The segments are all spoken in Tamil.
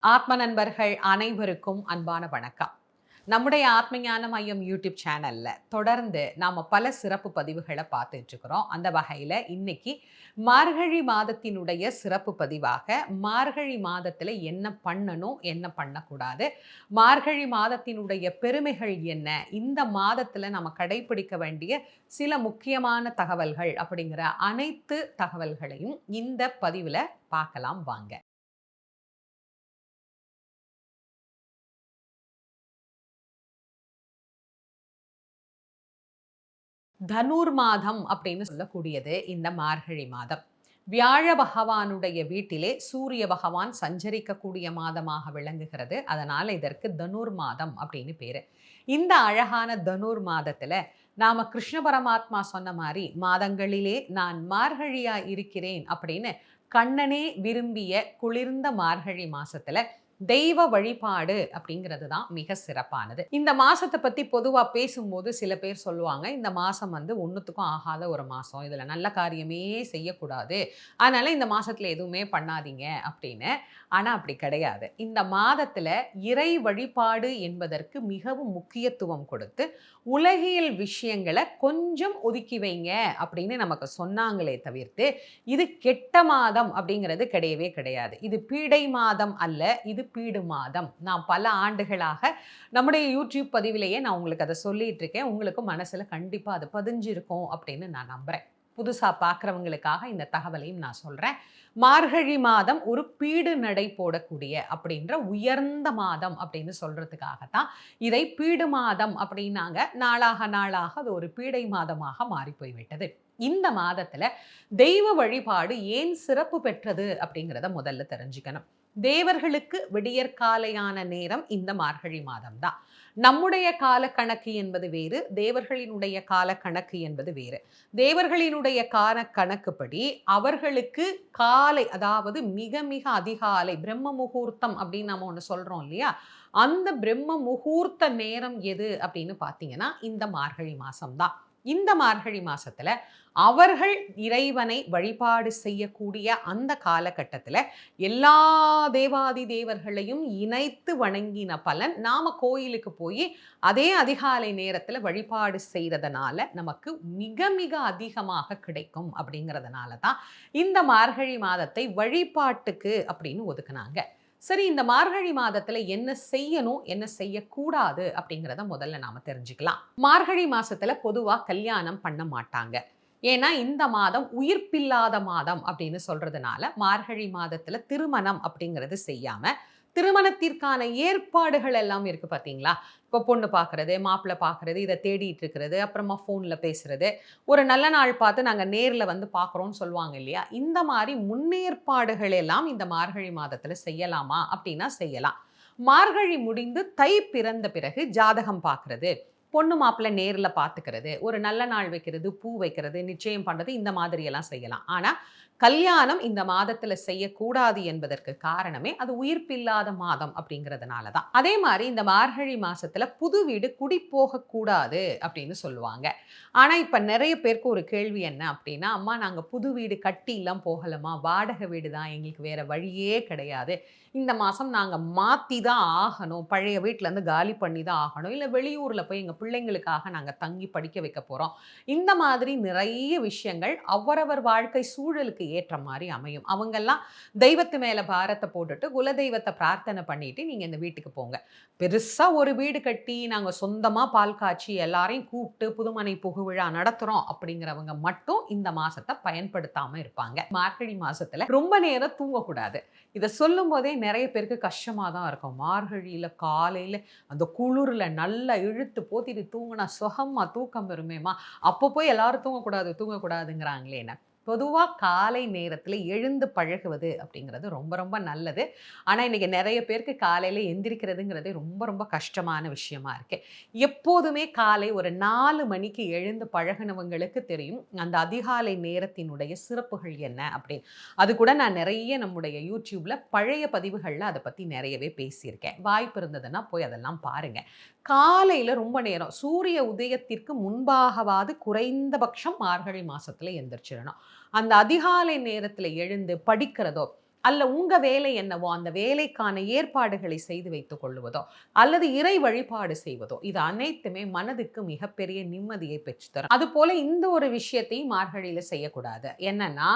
ஆத்ம நண்பர்கள் அனைவருக்கும் அன்பான வணக்கம். நம்முடைய ஆத்ம ஞான மையம் யூடியூப் சேனல்ல தொடர்ந்து நாம பல சிறப்பு பதிவுகளை பார்த்துட்டு இருக்கிறோம். அந்த வகையில இன்னைக்கு மார்கழி மாதத்தினுடைய சிறப்பு பதிவாக மார்கழி மாதத்துல என்ன பண்ணணும், என்ன பண்ணக்கூடாது, மார்கழி மாதத்தினுடைய பெருமைகள் என்ன, இந்த மாதத்துல நம்ம கடைபிடிக்க வேண்டிய சில முக்கியமான தகவல்கள் அப்படிங்கிற அனைத்து தகவல்களையும் இந்த பதிவுல பார்க்கலாம் வாங்க. தனுர் மாதம் அப்படின்னு சொல்லக்கூடியது இந்த மார்கழி மாதம். வியாழ பகவானுடைய வீட்டிலே சூரிய பகவான் சஞ்சரிக்கக்கூடிய மாதமாக விளங்குகிறது. அதனால இதற்கு தனுர் மாதம் அப்படின்னு பேரு. இந்த அழகான தனுர் மாதத்துல நாம கிருஷ்ண பரமாத்மா சொன்ன மாதிரி மாதங்களிலே நான் மார்கழியா இருக்கிறேன் அப்படின்னு கண்ணனே விரும்பிய குளிர்ந்த மார்கழி மாசத்துல தெய்வ வழிபாடு அப்படிங்கிறது தான் மிக சிறப்பானது. இந்த மாசத்தை பத்தி பொதுவா பேசும்போது சில பேர் சொல்லுவாங்க, இந்த மாசம் வந்து ஒண்ணுத்துக்கும் ஆகாத ஒரு மாசம். இதுல நல்ல காரியமே செய்யக்கூடாது. அதனால இந்த மாசத்துல எதுவுமே பண்ணாதீங்க அப்படின்னு. ஆனா அப்படி கிடையாது. இந்த மாதத்துல இறை வழிபாடு என்பதற்கு மிகவும் முக்கியத்துவம் கொடுத்து, உலகியல் விஷயங்களை கொஞ்சம் ஒதுக்கி வைங்க அப்படின்னு நமக்கு சொன்னாங்களே தவிர்த்து, இது கெட்ட மாதம் அப்படிங்கிறது கிடையவே கிடையாது. இது பீடை மாதம் அல்ல. இது பீடு மாதம். நான் பல ஆண்டுகளாக நம்முடைய யூடியூப் பதிவிலேயே நான் உங்களுக்கு அதை சொல்லிட்டு இருக்கேன். உங்களுக்கு மனசுல கண்டிப்பா அது பதிஞ்சிருக்கும் அப்படின்னு நான் நம்புறேன். புதுசா பார்க்குறவங்களுக்காக இந்த தகவலையும் நான் சொல்றேன். மார்கழி மாதம் ஒரு பீடு நடை போடக்கூடிய அப்படின்ற உயர்ந்த மாதம் அப்படின்னு சொல்றதுக்காகத்தான் இதை பீடு மாதம் அப்படின்னாங்க. நாளாக நாளாக அது ஒரு பீடை மாதமாக மாறி போய்விட்டது. இந்த மாதத்துல தெய்வ வழிபாடு ஏன் சிறப்பு பெற்றது அப்படிங்கிறத முதல்ல தெரிஞ்சுக்கணும். தேவர்களுக்கு விடியற்காலையான நேரம் இந்த மார்கழி மாதம் தான். நம்முடைய கால கணக்கு என்பது வேறு, தேவர்களினுடைய கால கணக்கு என்பது வேறு. தேவர்களினுடைய கால கணக்குப்படி அவர்களுக்கு காலை, அதாவது மிக மிக அதிகாலை பிரம்ம முகூர்த்தம் அப்படின்னு நம்ம ஒன்று சொல்றோம் இல்லையா, அந்த பிரம்ம முகூர்த்த நேரம் எது அப்படின்னு பார்த்தீங்கன்னா இந்த மார்கழி மாசம் தான். இந்த மார்கழி மாசத்துல அவர்கள் இறைவனை வழிபாடு செய்யக்கூடிய அந்த காலகட்டத்துல எல்லா தேவாதி தேவர்களையும் இணைத்து வணங்கின பலன் நாம கோயிலுக்கு போய் அதே அதிகாலை நேரத்துல வழிபாடு செய்யறதுனால நமக்கு மிக மிக அதிகமாக கிடைக்கும் அப்படிங்கிறதுனால தான் இந்த மார்கழி மாதத்தை வழிபாட்டுக்கு அப்படின்னு ஒதுக்குனாங்க. சரி, இந்த மார்கழி மாதத்துல என்ன செய்யணும், என்ன செய்யக்கூடாது அப்படிங்கிறத முதல்ல நாம தெரிஞ்சுக்கலாம். மார்கழி மாசத்துல பொதுவா கல்யாணம் பண்ண மாட்டாங்க. ஏன்னா இந்த மாதம் உயிர்ப்பில்லாத மாதம் அப்படின்னு சொல்றதுனால மார்கழி மாதத்துல திருமணம் அப்படிங்கிறது செய்யாம, திருமணத்திற்கான ஏற்பாடுகள் எல்லாம் இருக்கு பார்த்தீங்களா? இப்போ பொண்ணு பார்க்குறது, மாப்பிள்ளை பார்க்குறது, இதை தேடிட்டு இருக்கிறது, அப்புறமா ஃபோனில் பேசுறது, ஒரு நல்ல நாள் பார்த்து நாங்கள் நேரில் வந்து பார்க்குறோம்னு சொல்லுவாங்க இல்லையா? இந்த மாதிரி முன்னேற்பாடுகள் எல்லாம் இந்த மார்கழி மாதத்தில் செய்யலாமா அப்படின்னா செய்யலாம். மார்கழி முடிந்து தை பிறந்த பிறகு ஜாதகம் பார்க்குறது, பொண்ணு மாப்பிள்ளை நேரில் பார்த்துக்கிறது, ஒரு நல்ல நாள் வைக்கிறது, பூ வைக்கிறது, நிச்சயம் பண்ணுறது, இந்த மாதிரியெல்லாம் செய்யலாம். ஆனால் கல்யாணம் இந்த மாதத்துல செய்யக்கூடாது என்பதற்கு காரணமே அது உயிர்ப்பில்லாத மாதம் அப்படிங்கிறதுனால தான். அதே மாதிரி இந்த மார்கழி மாசத்துல புது வீடு குடி போகக்கூடாது அப்படின்னு சொல்லுவாங்க. ஆனா இப்ப நிறைய பேருக்கு ஒரு கேள்வி என்ன அப்படின்னா, அம்மா நாங்க புது வீடு கட்டி எல்லாம் போகலமா, வாடகை வீடு தான், எங்களுக்கு வேற வழியே கிடையாது. இந்த மாசம் நாங்க மாத்தி தான் ஆகணும், பழைய வீட்டுல இருந்து காலி பண்ணி தான் ஆகணும், இல்ல வெளியூர்ல போய் எங்க பிள்ளைங்களுக்காக நாங்க தங்கி படிக்க வைக்க போறோம். இந்த மாதிரி நிறைய விஷயங்கள் அவரவர் வாழ்க்கை சூழலுக்கு ஏற்ற மாதிரி அமையும். அவங்கெல்லாம் தெய்வத்து மேல பாரத்தை போட்டுட்டு குலதெய்வத்தை பிரார்த்தனை பண்ணிட்டு நீங்க இந்த வீட்டுக்கு போங்க. பெருசா ஒரு வீடு கட்டி நாங்க சொந்தமா பால் காய்ச்சி எல்லாரையும் கூப்பிட்டு புதுமனை புகுவிழா நடத்துறோம் அப்படிங்கிறவங்க மட்டும் இந்த மாசத்தை பயன்படுத்தாம இருப்பாங்க. மார்கழி மாசத்துல ரொம்ப நேரம் தூங்கக்கூடாது. இதை சொல்லும் போதே நிறைய பேருக்கு கஷ்டமா தான் இருக்கும். மார்கழியில காலையில அந்த குளிர்ல நல்லா இழுத்து போத்திட்டு தூங்கினா சுகமா தூக்கம் வருமேமா, அப்போ போய் எல்லாரும் தூங்கக்கூடாது தூங்கக்கூடாதுங்கிறாங்களே. பொதுவா காலை நேரத்துல எழுந்து பழகுவது அப்படிங்கிறது ரொம்ப ரொம்ப நல்லது. ஆனா இன்னைக்கு நிறைய பேருக்கு காலையில எந்திரிக்கிறதுங்கிறதே ரொம்ப ரொம்ப கஷ்டமான விஷயமா இருக்கு. எப்போதுமே காலை ஒரு 4 மணிக்கு எழுந்து பழகுனவங்களுக்கு தெரியும் அந்த அதிகாலை நேரத்தினுடைய சிறப்புகள் என்ன அப்படின்னு. அது கூட நான் நிறைய நம்முடைய யூடியூப்ல பழைய பதிவுகள்ல அதை பத்தி நிறையவே பேசியிருக்கேன். வாய்ப்பு இருந்ததுன்னா போய் அதெல்லாம் பாருங்க. காலையில ரொம்ப நேரம் சூரிய உதயத்திற்கு முன்பாகவாது குறைந்தபட்சம் மார்கழி மாசத்துல எந்திரிச்சிடணும். அந்த அதிகாலை நேரத்துல எழுந்து படிக்கிறதோ, அல்ல உங்க வேலை என்னவோ அந்த வேலைக்கான ஏற்பாடுகளை செய்து வைத்துக் கொள்வதோ அல்லது இறை வழிபாடு செய்வதோ இது அனைத்துமே மனதுக்கு மிகப்பெரிய நிம்மதியை பெற்றுத்தரும். அது போல இந்த ஒரு விஷயத்தையும் மார்கழியில செய்யக்கூடாது. என்னன்னா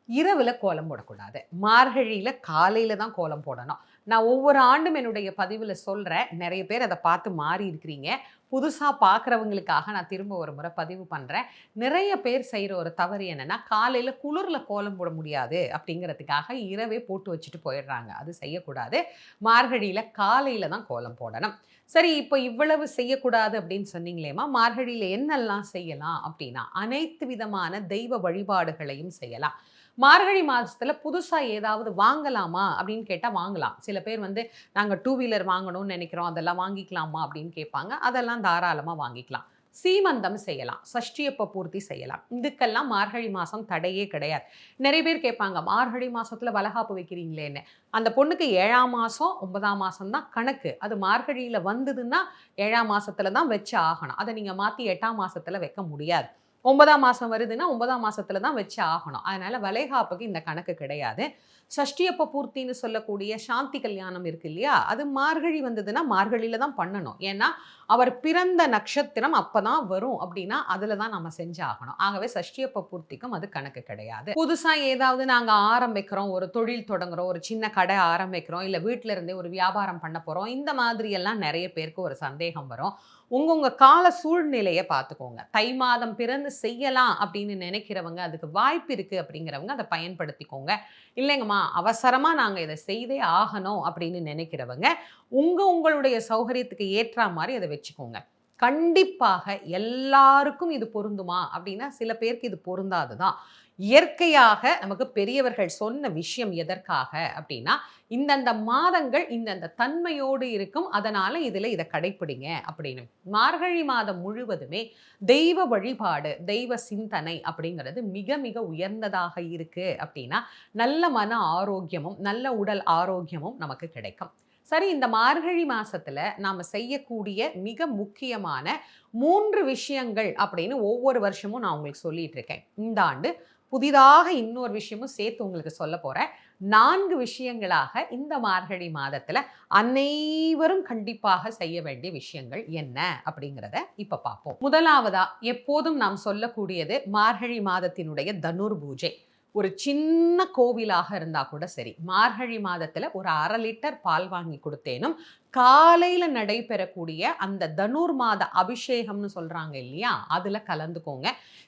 இரவுல கோலம் போடக்கூடாது. மார்கழியில காலையில தான் கோலம் போடணும். நான் ஒவ்வொரு ஆண்டும் என்னுடைய பதிவுல சொல்றேன். நிறைய பேர் அதை பார்த்து மாறி இருக்கிறீங்க. புதுசா பார்க்குறவங்களுக்காக நான் திரும்ப ஒரு முறை பதிவு பண்றேன். நிறைய பேர் செய்ற ஒரு தவறு என்னன்னா, காலையில குளிர்ல கோலம் போட முடியாது அப்படிங்கிறதுக்காக இரவே போட்டு வச்சுட்டு போயிடுறாங்க. அது செய்யக்கூடாது. மார்கழியில காலையில தான் கோலம் போடணும். சரி, இப்போ இவ்வளவு செய்யக்கூடாது அப்படின்னு சொன்னீங்களேம்மா, மார்கழியில என்னெல்லாம் செய்யலாம் அப்படின்னா, அனைத்து விதமான தெய்வ வழிபாடுகளையும் செய்யலாம். மார்கழி மாதத்துல புதுசா ஏதாவது வாங்கலாமா அப்படின்னு கேட்டா வாங்கலாம். சில பேர் வந்து நாங்க 2 வீலர் வாங்கணும்னு நினைக்கிறோம். அதெல்லாம் வாங்கிக்கலாமா அப்படின்னு கேட்பாங்க. அதெல்லாம் தாராளமா வாங்கிக்கலாம். சீமந்தம் செய்யலாம். சஷ்டியப்ப பூர்த்தி செய்யலாம். இதுக்கெல்லாம் மார்கழி மாசம் தடையே கிடையாது. நிறைய பேர் கேட்பாங்க, மார்கழி மாசத்துல வளகாப்பு வைக்கிறீங்களேன்னு. அந்த பொண்ணுக்கு 7ஆம் மாசம், 9ஆம் மாசம் தான் கணக்கு. அது மார்கழியில வந்ததுன்னா 7ஆம் மாசத்துல தான் வச்சு ஆகணும். அதை நீங்க மாத்தி 8ஆம் மாசத்துல வைக்க முடியாது. 9ஆம் மாசம் வருதுன்னா 9ஆம் மாசத்துல தான் வச்சு ஆகணும். அதனால வளைகாப்புக்கு இந்த கணக்கு கிடையாது. சஷ்டியப்ப பூர்த்தின்னு சொல்லக்கூடிய சாந்தி கல்யாணம் இருக்கு இல்லையா? அது மார்கழி வந்ததுன்னா மார்கழியில தான் பண்ணணும். ஏன்னா, அவர் பிறந்த நட்சத்திரம் அப்பதான் வரும் அப்படின்னா, அதுல தான் நம்ம செஞ்சாகணும். ஆகவே சஷ்டியப்ப பூர்த்திக்கும் அது கணக்கு கிடையாது. புதுசா ஏதாவது நாங்க ஆரம்பிக்கிறோம், ஒரு தொழில் தொடங்குறோம், ஒரு சின்ன கடை ஆரம்பிக்கிறோம், இல்ல வீட்ல இருந்தே ஒரு வியாபாரம் பண்ண போறோம். இந்த மாதிரி எல்லாம் நெறைய பேருக்கு ஒரு சந்தேகம் வரும். உங்க கால சூழ்நிலைய பார்த்துக்கோங்க. தை மாதம் பிறந்து செய்யலாம் அப்படின்னு நினைக்கிறவங்க, அதுக்கு வாய்ப்பு இருக்கு அப்படிங்கிறவங்க அத பயன்படுத்திக்கோங்க. இல்லைங்கம்மா, அவசரமா நாங்க இத செய்தே ஆகணும் அப்படின்னு நினைக்கிறவங்க, உங்களுடைய சௌகரியத்துக்கு ஏற்றா மாரி அத வச்சுக்கோங்க. கண்டிப்பாக எல்லாருக்கும் இது பொருந்துமா அப்படின்னா, சில பேருக்கு இது பொருந்தாது தான். இயற்கையாக நமக்கு பெரியவர்கள் சொன்ன விஷயம் எதற்காக அப்படின்னா, இந்தந்த மாதங்கள் இந்தந்த தன்மையோடு இருக்கும். அதனால இதுல இத கடைப்பிடிங்க அப்படின்னு. மார்கழி மாதம் முழுவதுமே தெய்வ வழிபாடு, தெய்வ சிந்தனை அப்படிங்கிறது மிக மிக உயர்ந்ததாக இருக்கு அப்படின்னா, நல்ல மன ஆரோக்கியமும், நல்ல உடல் ஆரோக்கியமும் நமக்கு கிடைக்கும். சரி, இந்த மார்கழி மாசத்துல நாம செய்யக்கூடிய மிக முக்கியமான 3 விஷயங்கள் அப்படின்னு ஒவ்வொரு வருஷமும் நான் உங்களுக்கு சொல்லிட்டு இருக்கேன். இந்த ஆண்டு புதிதாக இன்னொரு விஷயமும் சேர்த்து உங்களுக்கு சொல்லப் போறேன். 4 விஷயங்களாக இந்த மார்கழி மாதத்துல அனைவரும் கண்டிப்பாக செய்ய வேண்டிய விஷயங்கள் என்ன அப்படிங்கிறத இப்ப பார்ப்போம். முதலாவதா எப்போதும் நாம் சொல்லக்கூடியது மார்கழி மாதத்தினுடைய தனுர் பூஜை. ஒரு சின்ன கோவிலாக இருந்தா கூட சரி, மார்கழி மாதத்துல ஒரு 1/2 லிட்டர் பால் வாங்கி கொடுத்தேனும், காலையில நடைபெறக்கூடிய அந்த தனுர் மாத அபிஷேகம்னு சொல்றாங்க இல்லையா? அதுல கலந்துக்கோங்க.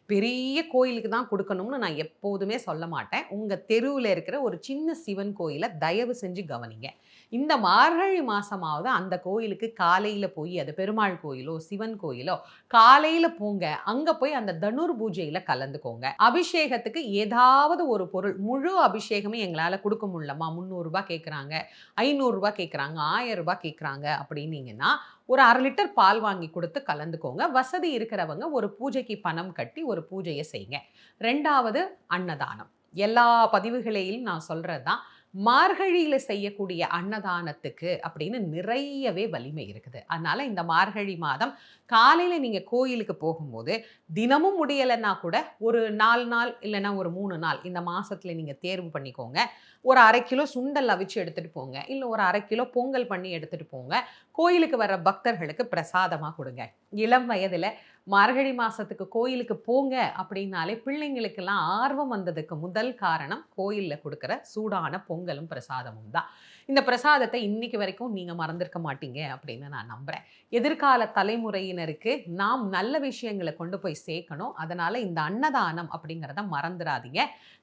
பெரிய கோயிலுக்கு தான் குடுக்கணும்னு நான் எப்போதுமே சொல்ல மாட்டேன். உங்க தெருவுல இருக்கிற ஒரு சின்ன சிவன் கோயில தயவு செஞ்சு கவனிங்க. இந்த மார்கழி மாசமாவது அந்த கோயிலுக்கு காலையில போய், அது பெருமாள் கோயிலோ, சிவன் கோயிலோ, காலையில போங்க. அங்க போய் அந்த தனுர் பூஜையில கலந்துக்கோங்க. அபிஷேகத்துக்கு ஏதாவது ஒரு பொருள், முழு அபிஷேகமே எங்களால குடுக்க முடியலம்மா, ரூ. 300 கேட்குறாங்க, ரூ. 500 கேட்குறாங்க, ரூ. 1000 கேட்குறாங்க அப்படின்னீங்கன்னா, ஒரு 1/2 லிட்டர் பால் வாங்கி குடுத்து கலந்துக்கோங்க. வசதி இருக்கிறவங்க ஒரு பூஜைக்கு பணம் கட்டி ஒரு பூஜைய செய்யுங்க. 2வது அன்னதானம். எல்லா பதிவுகளிலும் நான் சொல்றது தான். மார்கழியில செய்யக்கூடிய அன்னதானத்துக்கு அப்படின்னு நிறையவே வலிமை இருக்குது. அதனால இந்த மார்கழி மாதம் காலையில நீங்க கோயிலுக்கு போகும்போது, தினமும் முடியலன்னா கூட ஒரு 4 நாள் இல்லன்னா ஒரு 3 நாள் இந்த மாசத்துல நீங்க தேர்வு பண்ணிக்கோங்க. ஒரு 1/2 கிலோ சுண்டல் அவிச்சு எடுத்துட்டு போங்க. இல்ல ஒரு 1/2 கிலோ பொங்கல் பண்ணி எடுத்துட்டு போங்க. கோயிலுக்கு வர பக்தர்களுக்கு பிரசாதமா குடுங்க. இளம் வயதுல மார்கழி மாசத்துக்கு கோயிலுக்கு போங்க அப்படின்னாலே பிள்ளைங்களுக்கெல்லாம் ஆர்வம் வந்ததுக்கு முதல் காரணம் கோயில்ல குடுக்கிற சூடான பொங்கலும் பிரசாதமும் தான். இந்த பிரசாதத்தை இன்னைக்கு வரைக்கும் நீங்க மறந்திருக்க மாட்டீங்க அப்படின்னு நான் நம்புறேன். எதிர்கால தலைமுறையினருக்கு நாம் நல்ல விஷயங்களை கொண்டு போய் சேர்க்கணும். அதனால இந்த அன்னதானம் அப்படிங்கிறத மறந்துடாதீங்க.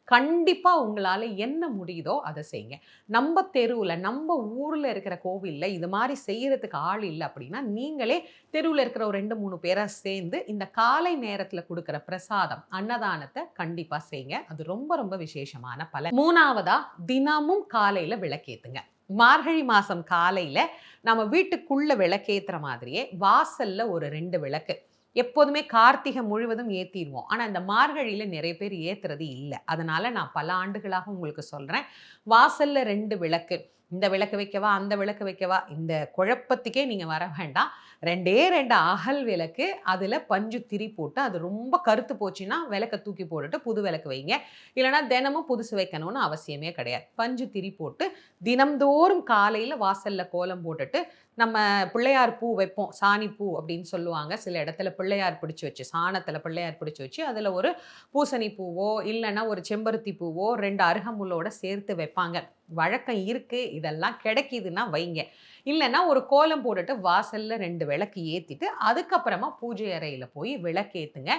கண்டிப்பா உங்களால என்ன முடியுதோ அதை செய்யுங்க. நம்ம தெருவுல, நம்ம ஊர்ல இருக்கிற கோவில்ல இது மாதிரி செய்யறதுக்கு ஆள் இல்ல அப்படின்னா, நீங்களே தெருவுல இருக்கிற ஒரு 2, 3 பேரா சேர்ந்து இந்த காலை நேரத்துல குடுக்கிற பிரசாதம், அன்னதானத்த கண்டிப்பா செய்யுங்க. அது ரொம்ப ரொம்ப விசேஷமான பலன். 3வதா தினமும் காலையில விளக்கேத்துங்க. மார்கழி மாசம் காலையில நம்ம வீட்டுக்குள்ள விளக்கேத்துற மாதிரியே வாசல்ல ஒரு 2 விளக்கு. எப்போதுமே கார்த்திகை முழுவதும் ஏத்திருவோம். ஆனா இந்த மார்கழியில நிறைய பேர் ஏத்துறது இல்ல. அதனால நான் பல ஆண்டுகளாக உங்களுக்கு சொல்றேன். வாசல்ல 2 விளக்கு. இந்த விளக்கு வைக்கவா, அந்த விளக்கு வைக்கவா, இந்த குழப்பத்துக்கே நீங்க வர வேண்டாம். 2டே 2 அகல் விளக்கு, அதில பஞ்சு திரி போட்டு, அது ரொம்ப கருத்து போச்சுன்னா, விளக்க தூக்கி போட்டுட்டு புது விளக்கு வைங்க. இல்லன்னா தினமும் புதுசு வைக்கணும்னு அவசியமே கிடையாது. பஞ்சு திரி போட்டு, தினம்தோறும் காலையில வாசல்ல கோலம் போட்டுட்டு, நம்ம பிள்ளையார் பூ வைப்போம். சாணி பூ அப்படின்னு சொல்லுவாங்க. சில இடத்துல பிள்ளையார் பிடிச்சு வச்சு, சாணத்தில பிள்ளையார் பிடிச்சு வச்சு, அதில ஒரு பூசணி பூவோ, இல்லன்னா ஒரு செம்பருத்தி பூவோ, 2 அருகம்புல்லோட சேர்த்து வைப்பாங்க. வழக்கம் இருக்கு. இதெல்லாம் கிடைக்குதுன்னா வைங்க. இல்லன்னா ஒரு கோலம் போட்டுட்டு வாசல்ல 2 விளக்கு ஏத்திட்டு, அதுக்கப்புறமா பூஜை அறையில போய் விளக்கேத்துங்க.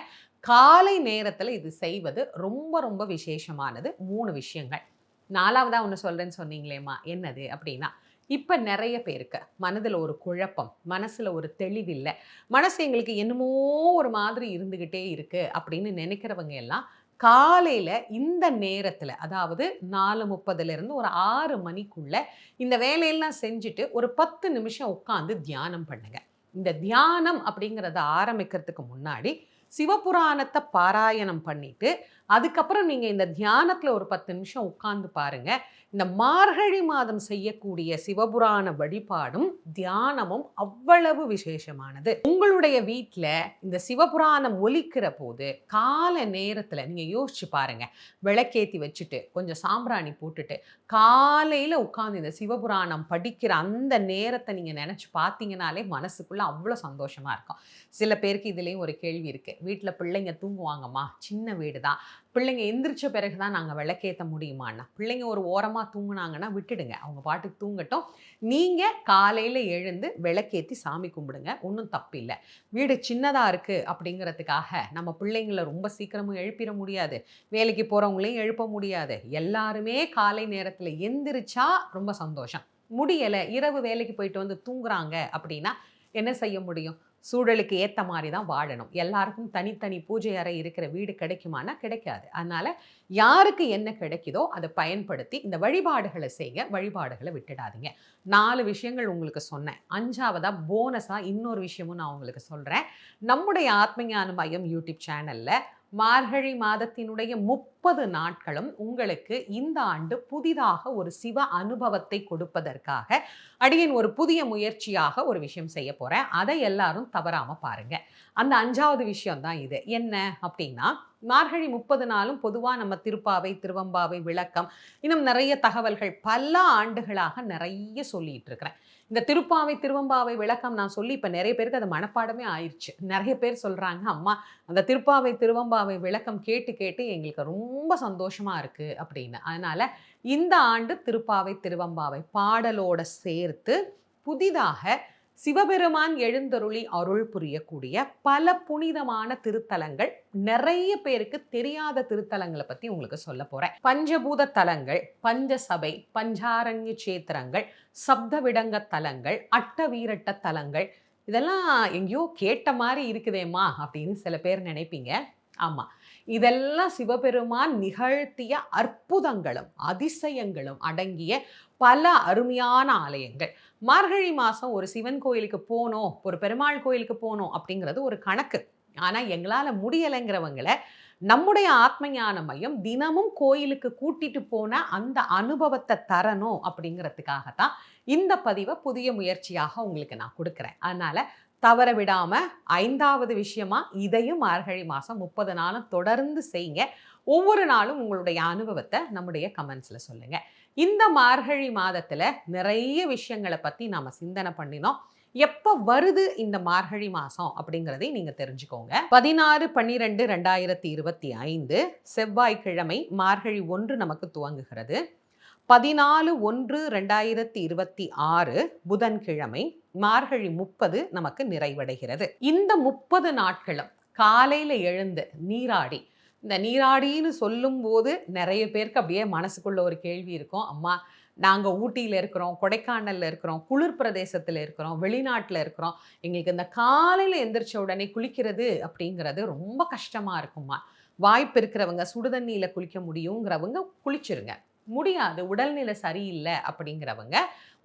காலை நேரத்தில இது செய்வது ரொம்ப ரொம்ப விசேஷமானது. 3 விஷயங்கள். 4வதா ஒண்ணு சொல்றேன்னு சொன்னீங்களேம்மா, என்னது அப்படின்னா, இப்ப நெறைய பேருக்கு மனதுல ஒரு குழப்பம், மனசுல ஒரு தெளிவில்ல. மனசு எங்களுக்கு என்னமோ ஒரு மாதிரி இருந்துகிட்டே இருக்கு அப்படின்னு நினைக்கிறவங்க எல்லாம், காலையில இந்த நேரத்துல, அதாவது 4:30லிருந்து ஒரு 6 மணிக்குள்ள இந்த வேலையெல்லாம் செஞ்சுட்டு, ஒரு 10 நிமிஷம் உட்கார்ந்து தியானம் பண்ணுங்க. இந்த தியானம் அப்படிங்கிறத ஆரம்பிக்கிறதுக்கு முன்னாடி, சிவபுராணத்த பாராயணம் பண்ணிட்டு, அதுக்கப்புறம் நீங்க இந்த தியானத்துல ஒரு 10 நிமிஷம் உட்கார்ந்து பாருங்க. இந்த மார்கழி மாதம் செய்யக்கூடிய சிவபுராண வழிபாடும், தியானமும் அவ்வளவு விசேஷமானது. உங்களுடைய வீட்ல இந்த சிவபுராணம் ஒலிக்கிற போது, கால நேரத்துல நீங்க யோசிச்சு பாருங்க. விளக்கேத்தி வச்சுட்டு, கொஞ்சம் சாம்பிராணி போட்டுட்டு, காலையில உட்கார்ந்து இந்த சிவபுராணம் படிக்கிற அந்த நேரத்த நீங்க நெனச்சு பார்த்தீங்கனாலே, மனசுக்குள்ள அவ்ளோ சந்தோஷமா இருக்கும். சில பேருக்கு இதுலயும் ஒரு கேள்வி இருக்கு. வீட்ல பிள்ளைங்க தூங்குவாங்கம்மா, சின்ன வீடு தான். பிள்ளைங்க எந்திரிச்ச பிறகு தான் நாங்க விளக்கேத்த முடியுமான்னா, பிள்ளைங்க ஒரு ஓரமா தூங்குனாங்கன்னா விட்டுடுங்க. அவங்க பாட்டுக்கு தூங்கட்டும். நீங்க காலையில எழுந்து விளக்கேத்தி சாமி கும்பிடுங்க. ஒண்ணும் தப்பில்ல. வீடு சின்னதா இருக்கு அப்படிங்கிறதுக்காக நம்ம பிள்ளைங்கள ரொம்ப சீக்கிரமும் எழுப்பிற முடியாது. வேலைக்கு போறவங்களையும் எழுப்ப முடியாது. எல்லாருமே காலை நேரத்துல எந்திரிச்சா ரொம்ப சந்தோஷம். முடியல, இரவு வேலைக்கு போயிட்டு வந்து தூங்குறாங்க அப்படின்னா, என்ன செய்ய முடியும்? சூழலுக்கு ஏத்த மாரி தான் வாழணும். எல்லாருக்கும் தனித்தனி பூஜை அறை இருக்கிற வீடு கிடைக்குமான்னா, கிடைக்காது. அதனால யாருக்கு என்ன கிடைக்குதோ அத பயன்படுத்தி இந்த வழிபாடுகள செய்யுங்க. வழிபாடுகள விட்டுடாதீங்க. 4 விஷயங்கள் உங்களுக்கு சொன்னேன். 5வதா போனஸா இன்னொரு விஷயமும் நான் உங்களுக்கு சொல்றேன். நம்முடைய ஆத்மஞான மையம் யூடியூப் சேனல்ல மார்கழி மாதத்தினுடைய 30 நாட்களும் உங்களுக்கு இந்த ஆண்டு புதிதாக ஒரு சிவ அனுபவத்தை கொடுப்பதற்காக அடியேன் ஒரு புதிய முயற்சியாக ஒரு விஷயம் செய்ய போறேன். அதை எல்லாரும் தவறாம பாருங்க. அந்த 5வது விஷயம் தான் இது. என்ன அப்படின்னா, மார்கழி 30 நாளும் பொதுவா நம்ம திருப்பாவை, திருவெம்பாவை, விளக்கம், இன்னும் நெறைய தகவல்கள் பல ஆண்டுகளாக நெறைய சொல்லிட்டு இருக்கிறேன். இந்த திருப்பாவை, திருவெம்பாவை, விளக்கம் நான் சொல்லி இப்ப நெறைய பேருக்கு அது மனப்பாடமே ஆயிருச்சு. நெறைய பேர் சொல்றாங்க, "அம்மா, அந்த திருப்பாவை, திருவெம்பாவை விளக்கம் கேட்டு கேட்டு எங்களுக்கு ரொம்ப சந்தோஷமா இருக்கு" அப்படின்னு. அதனால இந்த ஆண்டு திருப்பாவை, திருவெம்பாவை பாடலோட சேர்த்து புதிதாக சிவபெருமான் எழுந்தருளி அருள் புரியக்கூடிய பல புனிதமான திருத்தலங்கள், நிறைய பேருக்கு தெரியாத திருத்தலங்கள பத்தி உங்களுக்கு சொல்லப் போறேன். பஞ்சபூத தலங்கள், பஞ்சசபை, பஞ்சாரண்ய சேத்திரங்கள், சப்தவிடங்க தலங்கள், அட்டவீரட்ட தலங்கள், இதெல்லாம் எங்கேயோ கேட்ட மாரி இருக்குதேம்மா அப்படின்னு சில பேர் நினைப்பீங்க. ஆமா. இதெல்லாம் சிவபெருமான் நிகழ்த்திய அற்புதங்களும், அதிசயங்களும் அடங்கிய பல அருமையான ஆலயங்கள். மார்கழி மாசம் ஒரு சிவன் கோயிலுக்கு போனோம், ஒரு பெருமாள் கோயிலுக்கு போனோம் அப்படிங்கிறது ஒரு கணக்கு. ஆனா எங்களால முடியலைங்கிறவங்கள நம்முடைய ஆத்ம ஞான மையம் தினமும் கோயிலுக்கு கூட்டிட்டு போன அந்த அனுபவத்த தரணும் அப்படிங்கிறதுக்காக தான் இந்த பதிவ புதிய முயற்சியாக உங்களுக்கு நான் குடுக்குறேன். அதனால தவற விடாம 5வது விஷயமா இதையும் மார்கழி மாசம் 30 நாளும் தொடர்ந்து செய்யுங்க. ஒவ்வொரு நாளும் உங்களுடைய அனுபவத்த நம்முடைய கமெண்ட்ஸ்ல சொல்லுங்க. இந்த மார்கழி மாதத்துல நிறைய விஷயங்கள பத்தி நாம சிந்தனை பண்ணினோம். எப்ப வருது இந்த மார்கழி மாசம் அப்படிங்கிறதை நீங்க தெரிஞ்சுக்கோங்க. 16/12/2025 செவ்வாய்க்கிழமை மார்கழி 1 நமக்கு துவங்குகிறது. 14/1/2026 புதன்கிழமை மார்கழி 30 நமக்கு நிறைவடைகிறது. இந்த 30 நாட்களும் காலையில எழுந்து நீராடி, இந்த நீராடின்னு சொல்லும்போது நெறைய பேருக்கு அப்படியே மனசுக்குள்ள ஒரு கேள்வி இருக்கும். அம்மா, நாங்க ஊட்டியில இருக்கிறோம், கொடைக்கானல்ல இருக்கிறோம், குளிர் பிரதேசத்துல இருக்கிறோம், வெளிநாட்டுல இருக்கிறோம். எங்களுக்கு இந்த காலையில எந்திரிச்ச உடனே குளிக்கிறது அப்படிங்கிறது ரொம்ப கஷ்டமா இருக்கும்மா. வாய்ப்பு இருக்கிறவங்க சுடுதண்ணீல குளிக்க முடியுங்கிறவங்க குளிச்சிருங்க. முடியாது, உடல்நிலை சரியில்லை அப்படிங்கிறவங்க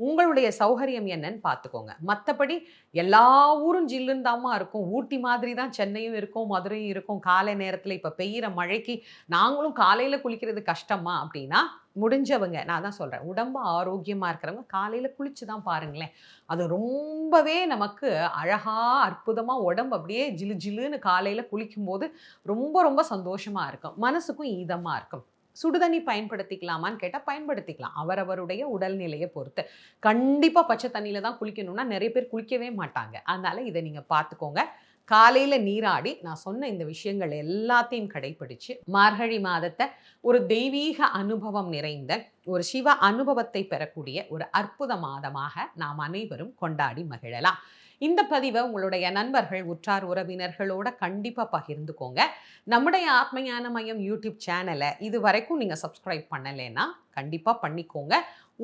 உங்களுடைய சௌகரியம் என்னன்னு பார்த்துக்கோங்க. மற்றபடி எல்லா ஊரும் ஜில்லுன்னு தாம்மா இருக்கும், ஊட்டி மாதிரி தான் சென்னையும் இருக்கும், மதுரையும் இருக்கும். காலை நேரத்தில் இப்போ பெய்கிற மழைக்கு நாங்களும் காலையில் குளிக்கிறது கஷ்டமா அப்படின்னா, முடிஞ்சவங்க நான் தான் சொல்கிறேன், உடம்பு ஆரோக்கியமாக இருக்கிறவங்க காலையில் குளிச்சு தான் பாருங்களேன். அது ரொம்பவே நமக்கு அழகாக அற்புதமாக உடம்பு அப்படியே ஜிலு ஜிலுன்னு காலையில் குளிக்கும்போது ரொம்ப ரொம்ப சந்தோஷமாக இருக்கும், மனசுக்கும் இதமாக இருக்கும். சுடுதண்ணி பயன்படுத்திக்கலாமான்னு கேட்டால் பயன்படுத்திக்கலாம், அவரவருடைய உடல்நிலையை பொறுத்து. கண்டிப்பாக பச்சை தண்ணியில் தான் குளிக்கணும்னா நிறைய பேர் குளிக்கவே மாட்டாங்க. அதனால் இதை நீங்கள் பார்த்துக்கோங்க. காலையில் நீராடி நான் சொன்ன இந்த விஷயங்கள் எல்லாத்தையும் கடைபிடிச்சு மார்கழி மாதத்தை ஒரு தெய்வீக அனுபவம் நிறைந்த ஒரு சிவ அனுபவத்தை பெறக்கூடிய ஒரு அற்புத மாதமாக நாம் அனைவரும் கொண்டாடி மகிழலாம். இந்த பதிவை உங்களுடைய நண்பர்கள், உற்றார் உறவினர்களோட கண்டிப்பாக பகிர்ந்துக்கோங்க. நம்முடைய ஆத்மஞான மையம் யூடியூப் சேனலை இது வரைக்கும் நீங்கள் சப்ஸ்கிரைப் பண்ணலைன்னா கண்டிப்பாக பண்ணிக்கோங்க.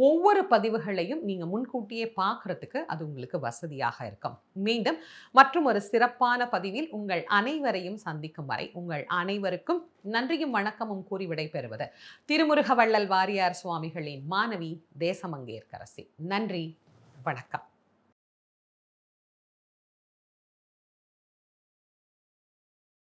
ஒவ்வொரு பதிவுகளையும் நீங்கள் முன்கூட்டியே பார்க்குறதுக்கு அது உங்களுக்கு வசதியாக இருக்கும். மீண்டும் மற்றும் ஒரு சிறப்பான பதிவில் உங்கள் அனைவரையும் சந்திக்கும் வரை உங்கள் அனைவருக்கும் நன்றியும் வணக்கமும் கூறி விடைபெறுவது திருமுருகவள்ளல் வாரியார் சுவாமிகளின் மாணவி தேசமங்கேற்கரசி. நன்றி, வணக்கம்.